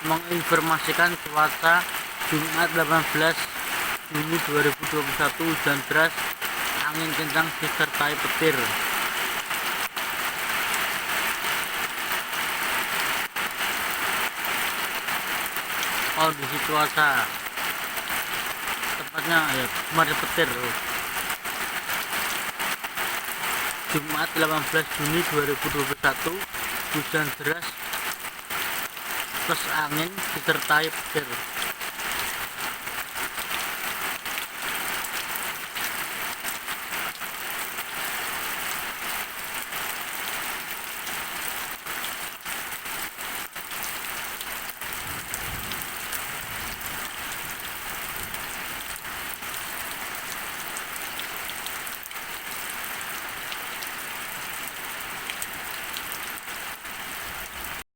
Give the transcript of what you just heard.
menginformasikan cuaca Jumat 18 Juni 2021, hujan deras, angin kencang disertai petir. Kondisi cuaca tepatnya ya kemarin petir. Jumat 18 Juni 2021, hujan deras plus angin disertai petir.